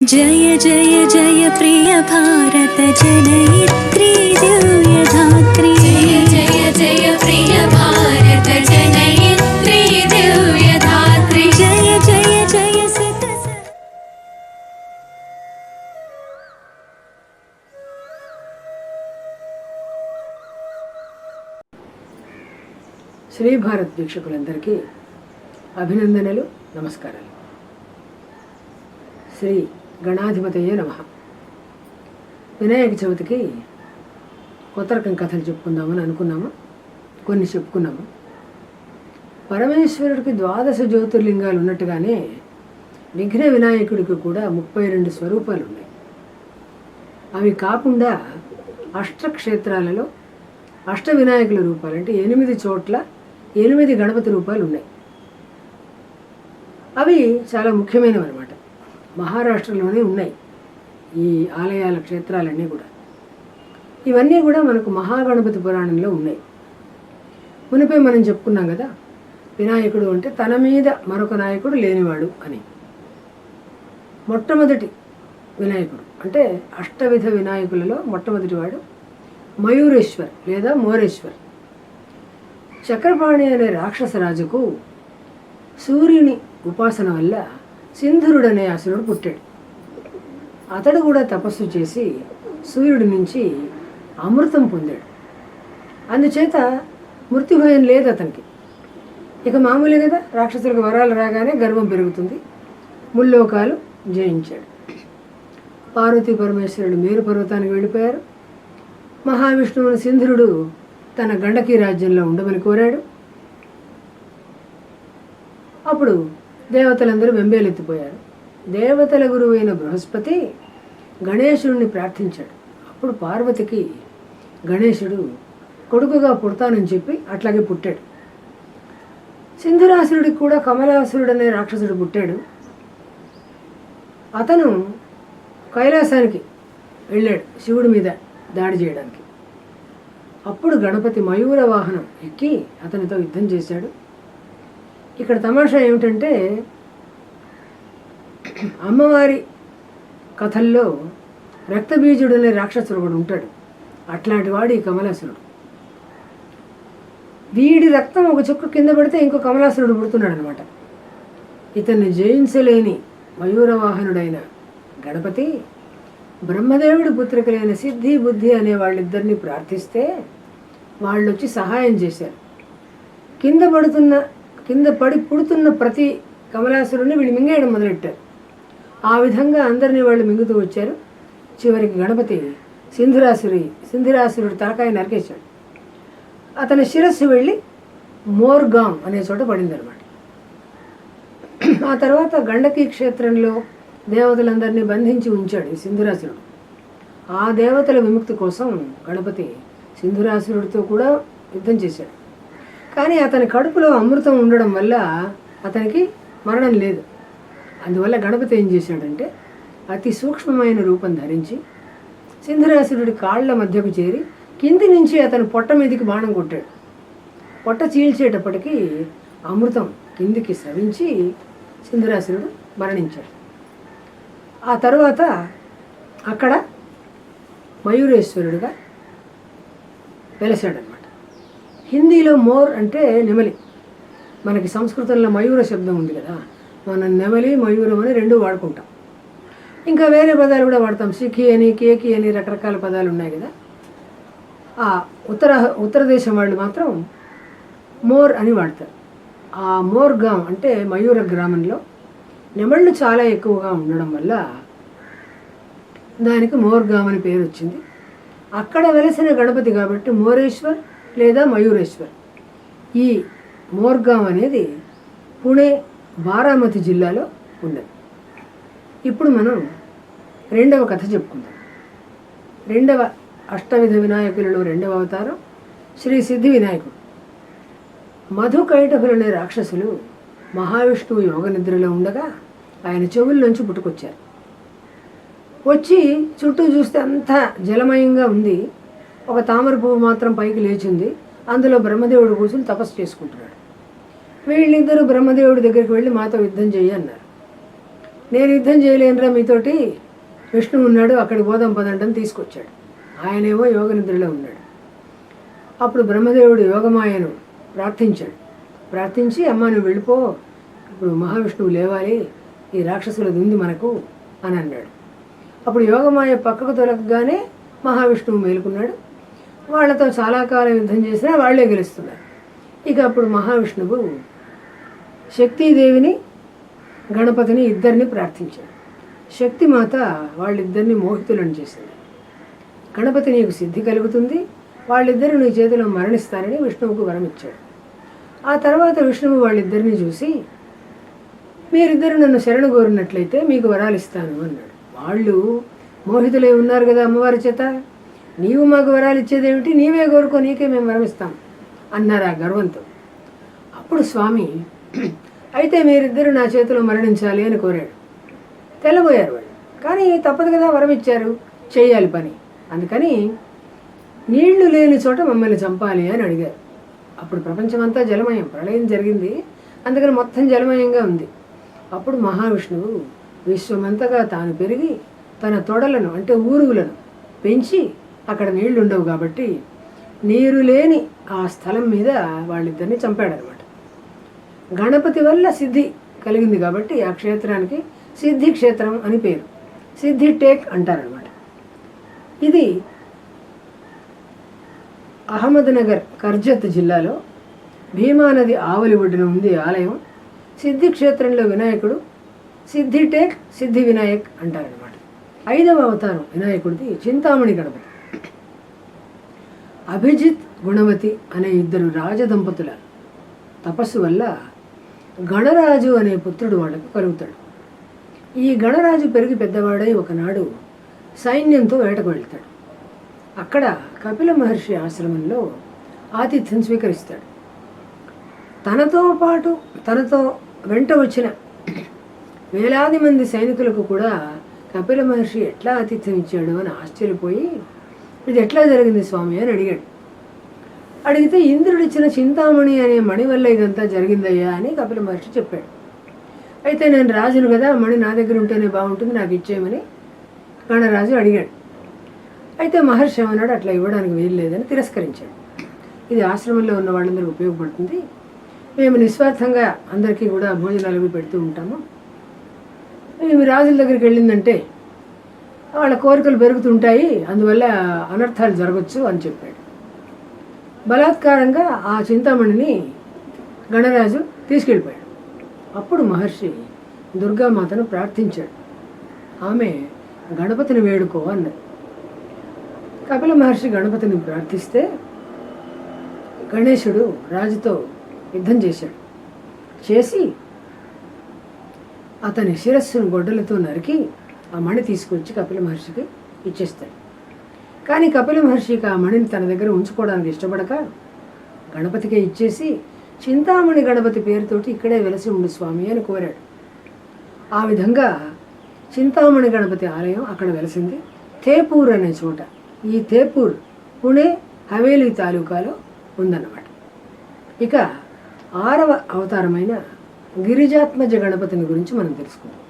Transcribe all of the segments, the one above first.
जय जय जय प्रिय भारत जनयित्री दिव्यधात्री। जय जय जय प्रिय भारत जनयित्री दिव्यधात्री। जय जय जय सित శ్రీ భారత్ వీక్షకులందరికీ అభినందనలు, నమస్కారాలు. శ్రీ గణాధిపతయే నమః. వినాయక చవితికి కొత్త రకం కథలు చెప్పుకుందామని అనుకున్నాము, కొన్ని చెప్పుకున్నాము. పరమేశ్వరుడికి 12 జ్యోతిర్లింగాలు ఉన్నట్టుగానే విఘ్న వినాయకుడికి కూడా 32 స్వరూపాలు ఉన్నాయి. అవి కాకుండా అష్టక్షేత్రాలలో అష్ట వినాయకుల రూపాలు అంటే 8 చోట్ల 8 గణపతి రూపాలు ఉన్నాయి. అవి చాలా ముఖ్యమైనవి అన్నమాట. మహారాష్ట్రలోనే ఉన్నాయి ఈ ఆలయాల క్షేత్రాలన్నీ కూడా. ఇవన్నీ కూడా మనకు మహాగణపతి పురాణంలో ఉన్నాయి. మునిపే మనం చెప్పుకున్నాం కదా, వినాయకుడు అంటే తన మీద మరొక నాయకుడు లేనివాడు అని. మొట్టమొదటి వినాయకుడు అంటే అష్టవిధ వినాయకులలో మొట్టమొదటివాడు మయూరేశ్వర్ లేదా మోరేశ్వర్. చక్రపాణి అనే రాక్షసరాజుకు సూర్యుని ఉపాసన వల్ల సింధురుడు అనే అసురుడు పుట్టాడు. అతడు కూడా తపస్సు చేసి సూర్యుడి నుంచి అమృతం పొందాడు. అందుచేత మృత్యుభయం లేదు అతనికి. ఇక మామూలే కదా, రాక్షసులకు వరాలు రాగానే గర్వం పెరుగుతుంది. ముల్లోకాలు జయించాడు. పార్వతీ పరమేశ్వరుడు మేరు పర్వతానికి వెళ్ళిపోయారు. మహావిష్ణువుని సింధురుడు తన గండకీ రాజ్యంలో ఉండమని కోరాడు. అప్పుడు దేవతలందరూ వెంబేలెత్తిపోయారు. దేవతల గురువైన బృహస్పతి గణేశుడిని ప్రార్థించాడు. అప్పుడు పార్వతికి గణేశుడు కొడుకుగా పుడతానని చెప్పి అట్లాగే పుట్టాడు. సింధురాసురుడికి కూడా కమలాసురుడు అనే రాక్షసుడు పుట్టాడు. అతను కైలాసానికి వెళ్ళాడు శివుడి మీద దాడి చేయడానికి. అప్పుడు గణపతి మయూర వాహనం ఎక్కి అతనితో యుద్ధం చేశాడు. ఇక్కడ తమాషా ఏమిటంటే, అమ్మవారి కథల్లో రక్తబీజుడు అనే రాక్షసుడు కూడా ఉంటాడు. అట్లాంటి వాడు ఈ కమలాసురుడు. వీడి రక్తం ఒక చుక్క కింద పడితే ఇంకో కమలాసురుడు పుడుతున్నాడు అనమాట. ఇతన్ని జయించలేని మయూరవాహనుడైన గణపతి బ్రహ్మదేవుడి పుత్రికలైన సిద్ధి బుద్ధి అనే వాళ్ళిద్దరిని ప్రార్థిస్తే వాళ్ళు వచ్చి సహాయం చేశారు. కింద పడి పుడుతున్న ప్రతి కమలాసురుడిని వీళ్ళు మింగేయడం మొదలెట్టారు. ఆ విధంగా అందరినీ వాళ్ళు మింగుతూ వచ్చారు. చివరికి గణపతి సింధురాసురుడి తలకాయ నరికేశాడు. అతని శిరస్సు వెళ్ళి మోర్గాం అనే చోట పడిందనమాట. ఆ తర్వాత గండకీ క్షేత్రంలో దేవతలందరినీ బంధించి ఉంచాడు ఈ సింధురాసురుడు. ఆ దేవతల విముక్తి కోసం గణపతి సింధురాసురుడితో కూడా యుద్ధం చేశాడు. కానీ అతని కడుపులో అమృతం ఉండడం వల్ల అతనికి మరణం లేదు. అందువల్ల గణపతి ఏం చేశాడంటే అతి సూక్ష్మమైన రూపం ధరించి సింధురాసురుడి కాళ్ల మధ్యకు చేరి కింది నుంచి అతని పొట్ట మీదకి బాణం కొట్టాడు. పొట్ట చీల్చేటప్పటికి అమృతం కిందికి స్రవించి సింధురాసురుడు మరణించాడు. ఆ తరువాత అక్కడ మయూరేశ్వరుడుగా వెలసాడనమాట. హిందీలో మోర్ అంటే నెమలి. మనకి సంస్కృతంలో మయూర శబ్దం ఉంది కదా, మనం నెమలి మయూరం అని 2 వాడుకుంటాం. ఇంకా వేరే పదాలు కూడా వాడతాం. సిఖి అని, కేకి అని రకరకాల పదాలు ఉన్నాయి కదా. ఆ ఉత్తర దేశం వాళ్ళు మాత్రం మోర్ అని వాడతారు. ఆ మోర్గాం అంటే మయూర గ్రామంలో నెమళ్ళు చాలా ఎక్కువగా ఉండడం వల్ల దానికి మోర్గాం అని పేరు వచ్చింది. అక్కడ వెలసిన గణపతి కాబట్టి మోరేశ్వర్ లేదా మయూరేశ్వర్. ఈ మోర్గాం అనేది పుణే బారామతి జిల్లాలో ఉన్నది. ఇప్పుడు మనం 2వ కథ చెప్పుకుందాం. 2వ అష్టవిధ వినాయకులలో 2వ అవతారం శ్రీ సిద్ధి వినాయకుడు. మధుకైటభులనే రాక్షసులు మహావిష్ణువు యోగ నిద్రలో ఉండగా ఆయన చెవుల్లోంచి పుట్టుకొచ్చారు. వచ్చి చుట్టూ చూస్తే అంతా జలమయంగా ఉంది. ఒక తామర పువ్వు మాత్రం పైకి లేచింది. అందులో బ్రహ్మదేవుడు కూర్చుని తపస్సు చేసుకుంటున్నాడు. వీళ్ళిద్దరూ బ్రహ్మదేవుడి దగ్గరికి వెళ్ళి మాతో యుద్ధం చెయ్యి అన్నారు. నేను యుద్ధం చేయలేనురా మీతోటి, విష్ణువు ఉన్నాడు, అక్కడికి పోదాం పదంటని తీసుకొచ్చాడు. ఆయనేమో యోగ నిద్రలో ఉన్నాడు. అప్పుడు బ్రహ్మదేవుడు యోగమాయను ప్రార్థించాడు. ప్రార్థించి, అమ్మ నువ్వు వెళ్ళిపో, ఇప్పుడు మహావిష్ణువు లేవాలి, ఈ రాక్షసులది ఉంది మనకు అని అన్నాడు. అప్పుడు యోగమాయ పక్కకు తొలగగానే మహావిష్ణువు మేలుకున్నాడు. వాళ్ళతో చాలా కాలం యుద్ధం చేసినా వాళ్లే గెలుస్తున్నారు. ఇక అప్పుడు మహావిష్ణువు శక్తీదేవిని, గణపతిని ఇద్దరిని ప్రార్థించాడు. శక్తిమాత వాళ్ళిద్దరిని మోహితులను చేసింది. గణపతి నీకు సిద్ధి కలుగుతుంది, వాళ్ళిద్దరూ నీ చేతిలో మరణిస్తారని విష్ణువుకు వరం ఇచ్చాడు. ఆ తర్వాత విష్ణువు వాళ్ళిద్దరిని చూసి, మీరిద్దరు నన్ను శరణు కోరినట్లయితే మీకు వరాలు ఇస్తాను అన్నాడు. వాళ్ళు మోహితులే ఉన్నారు కదా అమ్మవారి చేత, నీవు మాకు వరాలు ఇచ్చేదేమిటి, నీవే కోరుకో, నీకే మేము వరం ఇస్తాం అన్నారు ఆ గర్వంతో. అప్పుడు స్వామి, అయితే మీరిద్దరు నా చేతిలో మరణించాలి అని కోరాడు. తెల్లబోయారు వాళ్ళు. కానీ తప్పదు కదా, వరం ఇచ్చారు, చేయాలి పని. అందుకని నీళ్లు లేని చోట మమ్మల్ని చంపాలి అని అడిగారు. అప్పుడు ప్రపంచమంతా జలమయం, ప్రళయం జరిగింది, అందుకని మొత్తం జలమయంగా ఉంది. అప్పుడు మహావిష్ణువు విశ్వమంతగా తాను పెరిగి తన తొడలను అంటే ఊరుగులను పెంచి, అక్కడ నీళ్లు ఉండవు కాబట్టి నీరు లేని ఆ స్థలం మీద వాళ్ళిద్దరిని చంపాడనమాట. గణపతి వల్ల సిద్ధి కలిగింది కాబట్టి ఆ క్షేత్రానికి సిద్ధి క్షేత్రం అని పేరు. సిద్ధి టేక్ అంటారనమాట. ఇది అహ్మద్నగర్, కర్జత్ జిల్లాలో భీమానది ఆవలి ఒడ్డున ఉంది ఆలయం. సిద్ధి క్షేత్రంలో వినాయకుడు సిద్ధి టేక్, సిద్ధి వినాయక్ అంటారనమాట. 5వ అవతారం వినాయకుడిది చింతామణి గణపతి. అభిజిత్, గుణవతి అనే ఇద్దరు రాజదంపతుల తపస్సు వల్ల గణరాజు అనే పుత్రుడు వాళ్ళకు కలుగుతాడు. ఈ గణరాజు పెరిగి పెద్దవాడై ఒకనాడు సైన్యంతో వేటకు వెళ్తాడు. అక్కడ కపిల మహర్షి ఆశ్రమంలో ఆతిథ్యం స్వీకరిస్తాడు. తనతో వెంట వచ్చిన వేలాది మంది సైనికులకు కూడా కపిల మహర్షి ఎట్లా ఆతిథ్యం ఇచ్చాడు అని ఆశ్చర్యపోయి, ఇది ఎట్లా జరిగింది స్వామి అని అడిగాడు. అడిగితే ఇంద్రుడిచ్చిన చింతామణి అనే మణి వల్ల ఇదంతా జరిగిందయ్యా అని కపిల మహర్షి చెప్పాడు. అయితే నేను రాజును కదా, మణి నా దగ్గర ఉంటేనే బాగుంటుంది, నాకు ఇచ్చేయమని గణరాజు అడిగాడు. అయితే మహర్షి ఏమన్నాడు, అట్లా ఇవ్వడానికి వీలు లేదని తిరస్కరించాడు. ఇది ఆశ్రమంలో ఉన్న వాళ్ళందరికీ ఉపయోగపడుతుంది, మేము నిస్వార్థంగా అందరికీ కూడా భోజనాలు అవి పెడుతూ ఉంటాము, మేము రాజుల దగ్గరికి వెళ్ళిందంటే వాళ్ళ కోరికలు పెరుగుతుంటాయి, అందువల్ల అనర్థాలు జరగచ్చు అని చెప్పాడు. బలాత్కారంగా ఆ చింతామణిని గణరాజు తీసుకెళ్ళిపోయాడు. అప్పుడు మహర్షి దుర్గామాతను ప్రార్థించాడు. ఆమె గణపతిని వేడుకో అన్నది. కపిల మహర్షి గణపతిని ప్రార్థిస్తే గణేశుడు రాజుతో యుద్ధం చేసి అతని శిరస్సును గొడ్డలతో నరికి ఆ మణి తీసుకొచ్చి కపిల మహర్షికి ఇచ్చేస్తాడు. కానీ కపిల మహర్షికి ఆ మణిని తన దగ్గర ఉంచుకోవడానికి ఇష్టపడక గణపతికే ఇచ్చేసి, చింతామణి గణపతి పేరుతోటి ఇక్కడే వెలసి ఉండు స్వామి అని కోరాడు. ఆ విధంగా చింతామణి గణపతి ఆలయం అక్కడ వెలసింది, తేపూర్ అనే చోట. ఈ తేపూర్ పుణే హవేలీ తాలూకాలో ఉందన్నమాట. ఇక 6వ అవతారమైన గిరిజాత్మజ గణపతిని గురించి మనం తెలుసుకుందాం.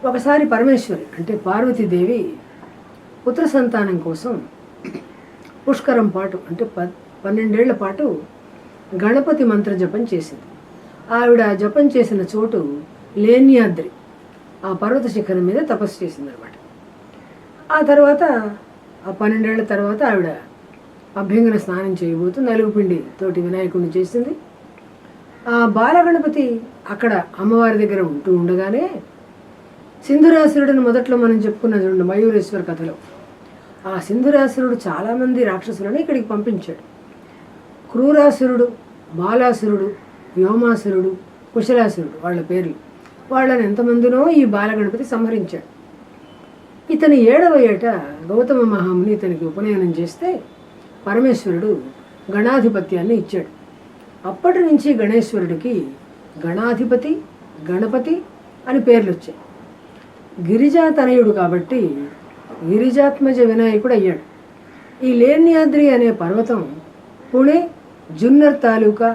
ఒకసారి పరమేశ్వరి అంటే పార్వతీదేవి పుత్ర సంతానం కోసం పుష్కరం పాటు అంటే 12 ఏళ్ల పాటు గణపతి మంత్ర జపం చేసింది. ఆవిడ జపం చేసిన చోటు లేన్యాద్రి, ఆ పర్వత శిఖరం మీద తపస్సు చేసిందనమాట. ఆ తర్వాత ఆ 12 ఏళ్ల తర్వాత ఆవిడ అభ్యంగన స్నానం చేయబోతూ నలుగుపిండి తోటి వినాయకుడిని చేసింది. ఆ బాలగణపతి అక్కడ అమ్మవారి దగ్గర ఉంటూ ఉండగానే సింధురాసురుడిని మొదట్లో మనం చెప్పుకున్న చూడండి మయూరేశ్వర కథలో, ఆ సింధురాసురుడు చాలామంది రాక్షసులను ఇక్కడికి పంపించాడు. క్రూరాసురుడు, బాలాసురుడు, వ్యోమాసురుడు, కుశలాసురుడు వాళ్ళ పేర్లు. వాళ్ళని ఎంతమందినో ఈ బాలగణపతి సంహరించాడు. ఇతని 7వ ఏట గౌతమ మహాముని ఇతనికి ఉపనయనం చేస్తే పరమేశ్వరుడు గణాధిపత్యాన్ని ఇచ్చాడు. అప్పటి నుంచి గణేశ్వరుడికి గణాధిపతి, గణపతి అని పేర్లు వచ్చాయి. గిరిజాతనయుడు కాబట్టి గిరిజాత్మజ వినాయకుడు అయ్యాడు. ఈ లేన్యాద్రి అనే పర్వతం పుణే జున్నర్ తాలూకా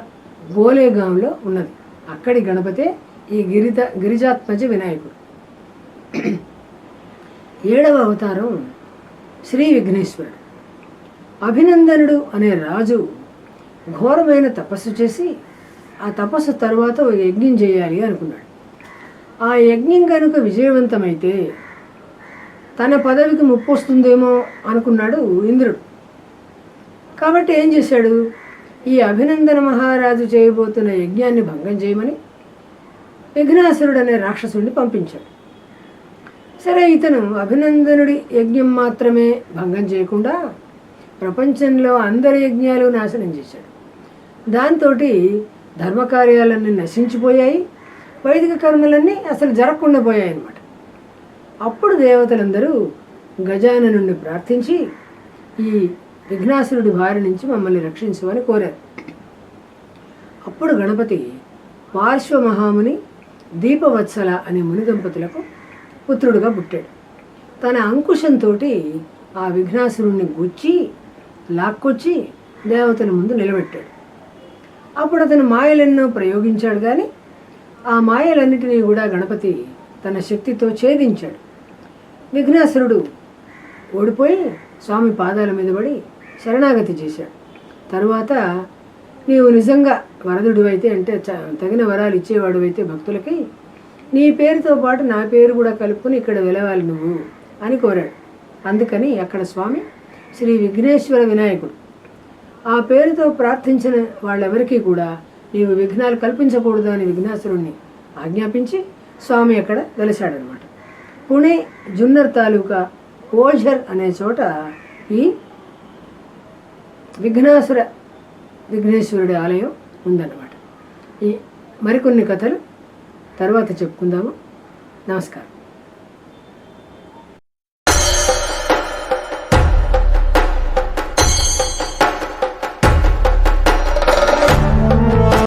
గోలేగాంలో ఉన్నది. అక్కడి గణపతే ఈ గిరిజాత్మజ వినాయకుడు. 7వ అవతారం శ్రీ విఘ్నేశ్వరుడు. అభినందనుడు అనే రాజు ఘోరమైన తపస్సు చేసి ఆ తపస్సు తర్వాత ఒక యజ్ఞం చేయాలి అనుకున్నాడు. ఆ యజ్ఞం కనుక విజయవంతమైతే తన పదవికి ముప్పు వస్తుందేమో అనుకున్నాడు ఇంద్రుడు. కాబట్టి ఏం చేశాడు, ఈ అభినందన మహారాజు చేయబోతున్న యజ్ఞాన్ని భంగం చేయమని విఘ్నాసురుడు అనే రాక్షసుడిని పంపించాడు. సరే, ఇతను అభినందనుడి యజ్ఞం మాత్రమే భంగం చేయకుండా ప్రపంచంలో అందరి యజ్ఞాలు నాశనం చేశాడు. దాంతో ధర్మకార్యాలన్నీ నశించిపోయాయి, వైదిక కర్మలన్నీ అసలు జరగకుండా పోయాయి అన్నమాట. అప్పుడు దేవతలందరూ గజాననుడిని ప్రార్థించి ఈ విఘ్నాసురుడి బారి నుంచి మమ్మల్ని రక్షించమని కోరారు. అప్పుడు గణపతి పార్శ్వమహాముని దీపవత్సల అనే ముని దంపతులకు పుత్రుడుగా పుట్టాడు. తన అంకుశంతో ఆ విఘ్నాసురుణ్ణి గుచ్చి లాక్కొచ్చి దేవతల ముందు నిలబెట్టాడు. అప్పుడు అతను మాయలెన్నో ప్రయోగించాడు, కానీ ఆ మాయలన్నిటినీ కూడా గణపతి తన శక్తితో ఛేదించాడు. విఘ్నాసురుడు ఓడిపోయి స్వామి పాదాల మీద పడి శరణాగతి చేశాడు. తరువాత నీవు నిజంగా వరదుడివైతే, అంటే తగిన వరాలు ఇచ్చేవాడు అయితే భక్తులకి, నీ పేరుతో పాటు నా పేరు కూడా కలుపుకొని ఇక్కడ వెలవాలి నువ్వు అని కోరాడు. అందుకని అక్కడ స్వామి శ్రీ విఘ్నేశ్వర వినాయకుడు. ఆ పేరుతో ప్రార్థించిన వాళ్ళెవరికీ కూడా నీవు విఘ్నాలు కల్పించకూడదు అని విఘ్నాసురుణ్ణి ఆజ్ఞాపించి స్వామి అక్కడ వెలిశాడనమాట. పుణే జున్నర్ తాలూకా ఓఝర్ అనే చోట ఈ విఘ్నేశ్వరుడి ఆలయం ఉందన్నమాట. ఈ మరికొన్ని కథలు తర్వాత చెప్పుకుందాము. నమస్కారం.